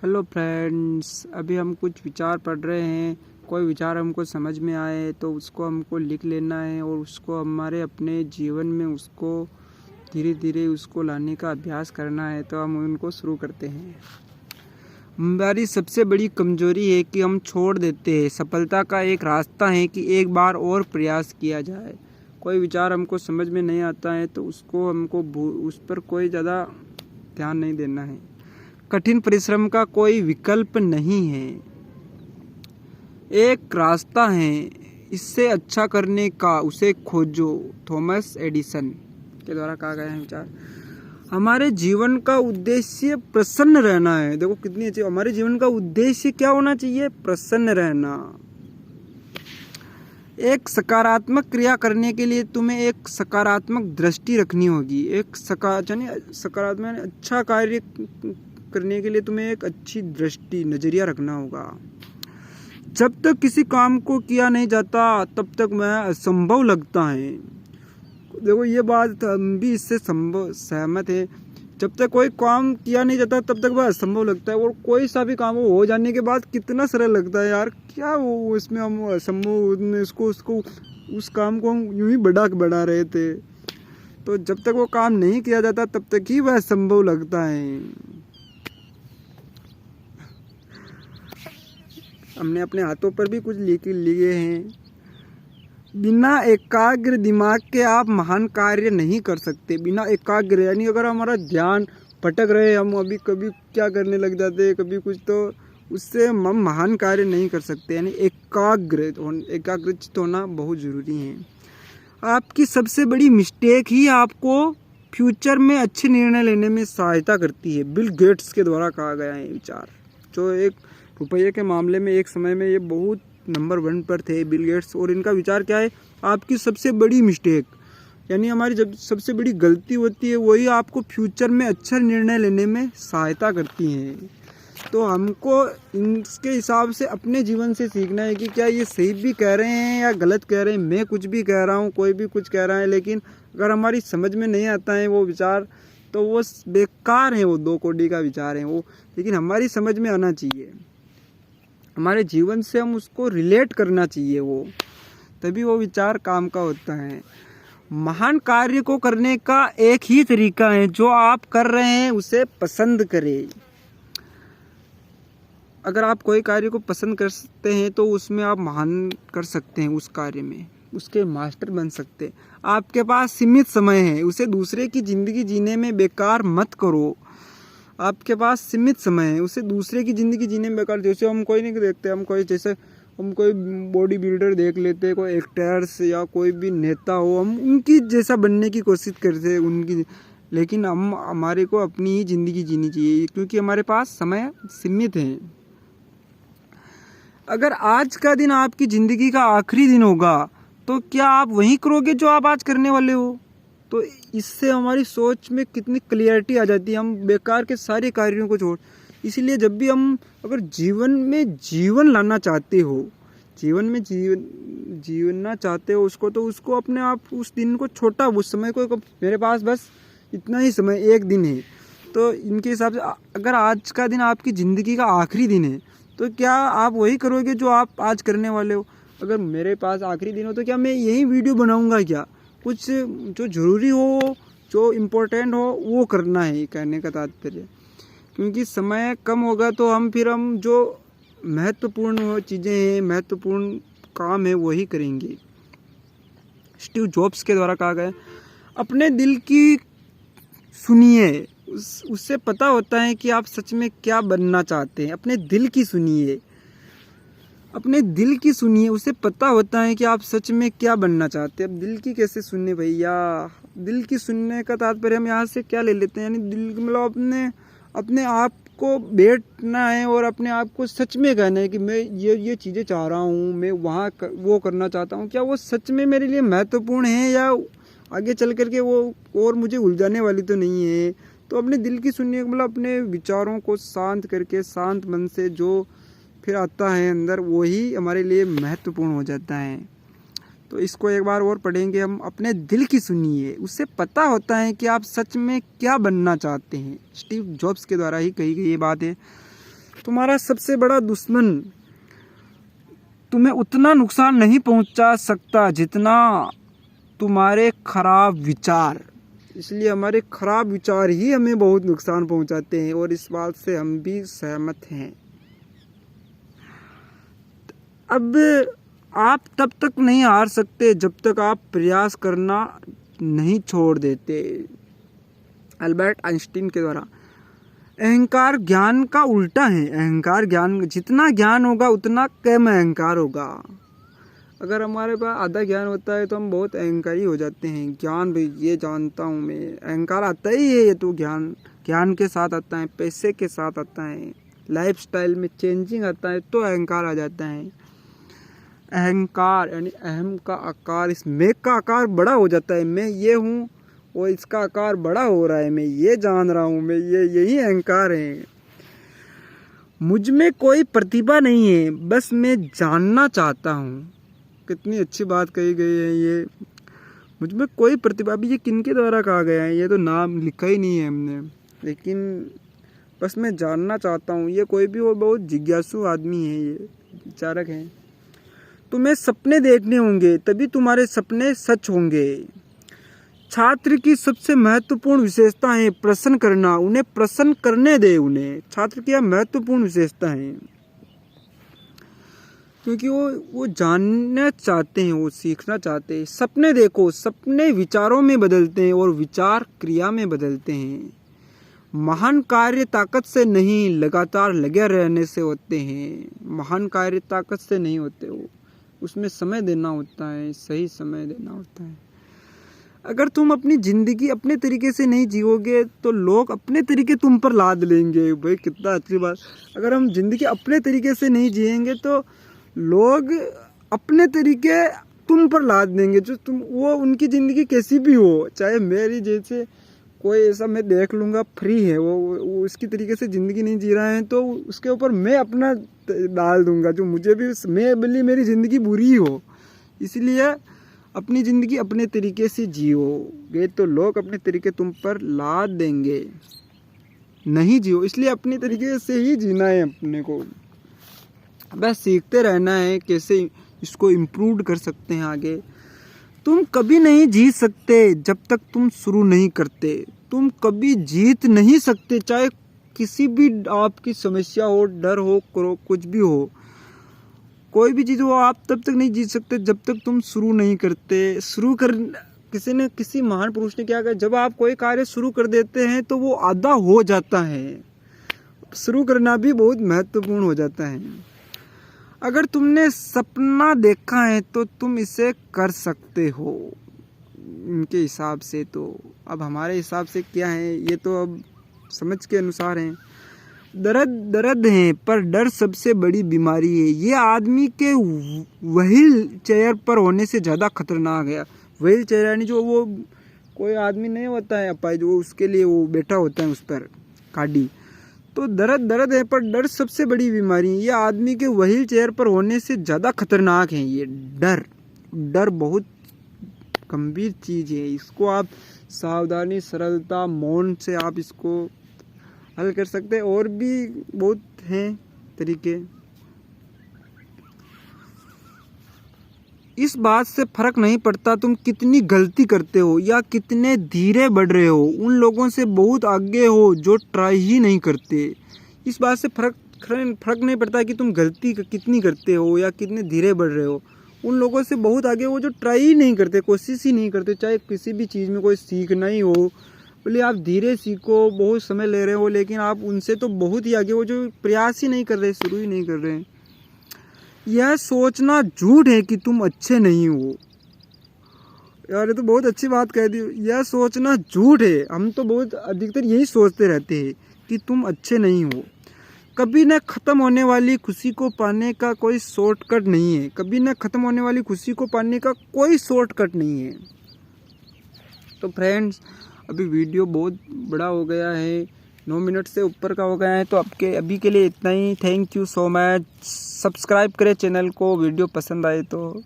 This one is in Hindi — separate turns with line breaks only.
हेलो फ्रेंड्स, अभी हम कुछ विचार पढ़ रहे हैं। कोई विचार हमको समझ में आए तो उसको हमको लिख लेना है और उसको हमारे अपने जीवन में उसको धीरे धीरे उसको लाने का अभ्यास करना है। तो हम उनको शुरू करते हैं। हमारी सबसे बड़ी कमजोरी है कि हम छोड़ देते हैं। सफलता का एक रास्ता है कि एक बार और प्रयास किया जाए। कोई विचार हमको समझ में नहीं आता है तो उसको हमको उस पर कोई ज़्यादा ध्यान नहीं देना है। कठिन परिश्रम का कोई विकल्प नहीं है, एक रास्ता है इससे अच्छा करने का, उसे खोजो। थॉमस एडिसन के द्वारा कहा गया है विचार। हमारे जीवन का उद्देश्य प्रसन्न रहना है। देखो कितनी अच्छी, हमारे जीवन का उद्देश्य क्या होना चाहिए? प्रसन्न रहना। एक सकारात्मक क्रिया करने के लिए तुम्हें एक सकारात्मक दृष्टि रखनी होगी। एक सकारात्मक अच्छा कार्य करने के लिए तुम्हें एक अच्छी दृष्टि, नजरिया रखना होगा। जब तक किसी काम को किया नहीं जाता तब तक वह असंभव लगता है। देखो ये बात हम भी इससे सहमत है। जब तक कोई काम किया नहीं जाता तब तक वह असंभव लगता है, और कोई सा भी काम हो जाने के बाद कितना सरल लगता है यार। क्या वो इसमें हम असंभव उसको उस काम को हम यूं ही बढ़ा रहे थे। तो जब तक वो काम नहीं किया जाता तब तक ही वह असंभव लगता है। हमने अपने हाथों पर भी कुछ लिख लिए हैं। बिना एकाग्र दिमाग के आप महान कार्य नहीं कर सकते। बिना एकाग्र यानी अगर हमारा ध्यान भटक रहे, हम अभी कभी क्या करने लग जाते हैं कभी कुछ, तो उससे हम महान कार्य नहीं कर सकते। यानी एकाग्रचित होना बहुत ज़रूरी है। आपकी सबसे बड़ी मिस्टेक ही आपको फ्यूचर में अच्छे निर्णय लेने में सहायता करती है। बिल गेट्स के द्वारा कहा गया है विचार, जो एक रुपये के मामले में एक समय में ये बहुत नंबर 1 पर थे, बिल गेट्स। और इनका विचार क्या है? आपकी सबसे बड़ी मिस्टेक यानी हमारी जब सबसे बड़ी गलती होती है वही आपको फ्यूचर में अच्छा निर्णय लेने में सहायता करती हैं। तो हमको इसके हिसाब से अपने जीवन से सीखना है कि क्या ये सही भी कह रहे हैं या गलत कह रहे हैं। मैं कुछ भी कह रहा हूँ, कोई भी कुछ कह रहा है, लेकिन अगर हमारी समझ में नहीं आता है वो विचार तो वो बेकार है। वो 2 कौड़ी का विचार है वो, लेकिन हमारी समझ में आना चाहिए। हमारे जीवन से हम उसको रिलेट करना चाहिए, वो तभी वो विचार काम का होता है। महान कार्य को करने का एक ही तरीका है, जो आप कर रहे हैं उसे पसंद करें। अगर आप कोई कार्य को पसंद करते हैं तो उसमें आप महान कर सकते हैं, उस कार्य में उसके मास्टर बन सकते हैं। आपके पास सीमित समय है, उसे दूसरे की ज़िंदगी जीने में बेकार मत करो। आपके पास सीमित समय है, उसे दूसरे की ज़िंदगी जीने में बेकार। जैसे हम कोई नहीं देखते, हम कोई बॉडी बिल्डर देख लेते, कोई एक्टर्स या कोई भी नेता हो, हम उनकी जैसा बनने की कोशिश करते हैं उनकी। लेकिन हमारे को अपनी ही ज़िंदगी जीनी चाहिए, क्योंकि हमारे पास समय सीमित है। अगर आज का दिन आपकी ज़िंदगी का आखिरी दिन होगा तो क्या आप वही करोगे जो आप आज करने वाले हो? तो इससे हमारी सोच में कितनी क्लियरिटी आ जाती है। हम बेकार के सारे कार्यों को छोड़, इसीलिए जब भी हम अगर जीवन में जीवन लाना चाहते हो, जीवन में जीवना चाहते हो उसको, तो उसको अपने आप उस दिन को छोटा, उस समय को, मेरे पास बस इतना ही समय, एक दिन है, तो इनके हिसाब से अगर आज का दिन आपकी ज़िंदगी का आखिरी दिन है तो क्या आप वही करोगे जो आप आज करने वाले हो? अगर मेरे पास आखिरी दिन हो तो क्या मैं यही वीडियो बनाऊँगा क्या? कुछ जो ज़रूरी हो, जो इम्पोर्टेंट हो वो करना है, कहने का तात्पर्य। क्योंकि समय कम होगा तो हम जो महत्वपूर्ण चीज़ें हैं, महत्वपूर्ण काम है वही करेंगे। स्टीव जॉब्स के द्वारा कहा गया, अपने दिल की सुनिए, उससे पता होता है कि आप सच में क्या बनना चाहते हैं। अपने दिल की सुनिए, अपने दिल की सुनिए, उसे पता होता है कि आप सच में क्या बनना चाहते हैं। अब दिल की कैसे सुनने भैया? दिल की सुनने का तात्पर्य हम यहाँ से क्या ले लेते हैं? यानी दिल मतलब अपने आप को बैठना है और अपने आप को सच में कहना है कि मैं ये चीज़ें चाह रहा हूँ, मैं वो करना चाहता हूँ। क्या वो सच में मेरे लिए महत्वपूर्ण है या आगे चल करके वो और मुझे उलझाने वाली तो नहीं है? तो अपने दिल की सुनिए, मतलब अपने विचारों को शांत करके, शांत मन से जो फिर आता है अंदर, वही हमारे लिए महत्वपूर्ण हो जाता है। तो इसको एक बार और पढ़ेंगे हम। अपने दिल की सुनिए, उससे पता होता है कि आप सच में क्या बनना चाहते हैं। स्टीव जॉब्स के द्वारा ही कही गई ये बात है। तुम्हारा सबसे बड़ा दुश्मन तुम्हें उतना नुकसान नहीं पहुंचा सकता जितना तुम्हारे खराब विचार। इसलिए हमारे खराब विचार ही हमें बहुत नुकसान पहुंचाते हैं और इस बात से हम भी सहमत हैं। अब आप तब तक नहीं हार सकते जब तक आप प्रयास करना नहीं छोड़ देते। अल्बर्ट आइंस्टीन के द्वारा। अहंकार ज्ञान का उल्टा है। अहंकार ज्ञान, जितना ज्ञान होगा उतना कम अहंकार होगा। अगर हमारे पास आधा ज्ञान होता है तो हम बहुत अहंकारी हो जाते हैं। ज्ञान भी ये जानता हूँ मैं, अहंकार आता ही है। ये तो ज्ञान के साथ आता है, पैसे के साथ आता है, लाइफस्टाइल में चेंजिंग आता है तो अहंकार आ जाता है। अहंकार यानी अहम का आकार, इस मैं का आकार बड़ा हो जाता है। मैं ये हूँ और इसका आकार बड़ा हो रहा है, मैं ये जान रहा हूँ, मैं यही अहंकार है। मुझ में कोई प्रतिभा नहीं है, बस मैं जानना चाहता हूँ। कितनी अच्छी बात कही गई है ये। मुझ में कोई प्रतिभा, भी ये किनके द्वारा कहा गया है, ये तो नाम लिखा ही नहीं है हमने, लेकिन बस मैं जानना चाहता हूँ। ये कोई भी हो, बहुत जिज्ञासु आदमी है, ये विचारक है। तुम्हें सपने देखने होंगे तभी तुम्हारे सपने सच होंगे। छात्र की सबसे महत्वपूर्ण विशेषता है प्रश्न करना। उन्हें प्रश्न करने दे। उन्हें छात्र की यह महत्वपूर्ण विशेषता है, क्योंकि वो जानना चाहते हैं, वो सीखना चाहते हैं। सपने देखो, सपने विचारों में बदलते हैं और विचार क्रिया में बदलते हैं। महान कार्य ताकत से नहीं, लगातार लगे रहने से होते हैं। महान कार्य ताकत से नहीं होते, वो उसमें समय देना होता है, सही समय देना होता है। अगर तुम अपनी ज़िंदगी अपने तरीके से नहीं जियोगे तो लोग अपने तरीके तुम पर लाद लेंगे। भाई कितना अच्छी बात। अगर हम ज़िंदगी अपने तरीके से नहीं जिएंगे तो लोग अपने तरीके तुम पर लाद देंगे। जो तुम, वो उनकी ज़िंदगी कैसी भी हो, चाहे मेरी जैसे कोई ऐसा मैं देख लूँगा फ्री है, वो उसकी तरीके से ज़िंदगी नहीं जी रहा है तो उसके ऊपर मैं अपना डाल दूँगा, जो मुझे भी, मैं भले मेरी ज़िंदगी बुरी हो। इसलिए अपनी ज़िंदगी अपने तरीके से जियोगे तो लोग अपने तरीके तुम पर लाद देंगे। नहीं जियो, इसलिए अपने तरीके से ही जीना है अपने को। बस सीखते रहना है कैसे इसको इम्प्रूव कर सकते हैं आगे। तुम कभी नहीं जीत सकते जब तक तुम शुरू नहीं करते। तुम कभी जीत नहीं सकते, चाहे किसी भी आपकी समस्या हो, डर हो, कुछ भी हो, कोई भी चीज़ हो, आप तब तक नहीं जीत सकते जब तक तुम शुरू नहीं करते। किसी महान पुरुष ने क्या कहा, जब आप कोई कार्य शुरू कर देते हैं तो वो आधा हो जाता है। शुरू करना भी बहुत महत्वपूर्ण हो जाता है। अगर तुमने सपना देखा है तो तुम इसे कर सकते हो। उनके हिसाब से तो, अब हमारे हिसाब से क्या है ये तो अब समझ के अनुसार है। दर्द है पर डर सबसे बड़ी बीमारी है। ये आदमी के व्हील चेयर पर होने से ज़्यादा खतरनाक है। व्हील चेयर यानी जो वो कोई आदमी नहीं होता है अपाहिज, जो उसके लिए वो बैठा होता है उस पर गाड़ी। तो दर्द है पर डर सबसे बड़ी बीमारी है। ये आदमी के व्हील चेयर पर होने से ज़्यादा खतरनाक है। ये डर बहुत गंभीर चीज़ है। इसको आप सावधानी, सरलता, मौन से आप इसको हल कर सकते हैं। और भी बहुत हैं तरीके। इस बात से फर्क नहीं पड़ता तुम कितनी गलती करते हो या कितने धीरे बढ़ रहे हो। उन लोगों से बहुत आगे हो जो ट्राई ही नहीं करते। इस बात से फर्क नहीं पड़ता कि तुम गलती कितनी करते हो या कितने धीरे बढ़ रहे हो। उन लोगों से बहुत आगे हो जो ट्राई ही नहीं करते, कोशिश ही नहीं करते। चाहे किसी भी चीज़ में कोई सीखना ही हो, बोले आप धीरे सीखो, बहुत समय ले रहे हो, लेकिन आप उनसे तो बहुत ही आगे हो जो प्रयास ही नहीं कर रहे, शुरू ही नहीं कर रहे। यह सोचना झूठ है कि तुम अच्छे नहीं हो। यार ये तो बहुत अच्छी बात कह दी। यह सोचना झूठ है। हम तो बहुत अधिकतर यही सोचते रहते हैं कि तुम अच्छे नहीं हो। कभी न ख़त्म होने वाली खुशी को पाने का कोई शॉर्टकट नहीं है। कभी न ख़त्म होने वाली खुशी को पाने का कोई शॉर्टकट नहीं है। तो फ्रेंड्स, अभी वीडियो बहुत बड़ा हो गया है, 9 मिनट से ऊपर का हो गया है, तो अभी के लिए इतना ही। Thank you so much. Subscribe करें चैनल को, वीडियो पसंद आए तो।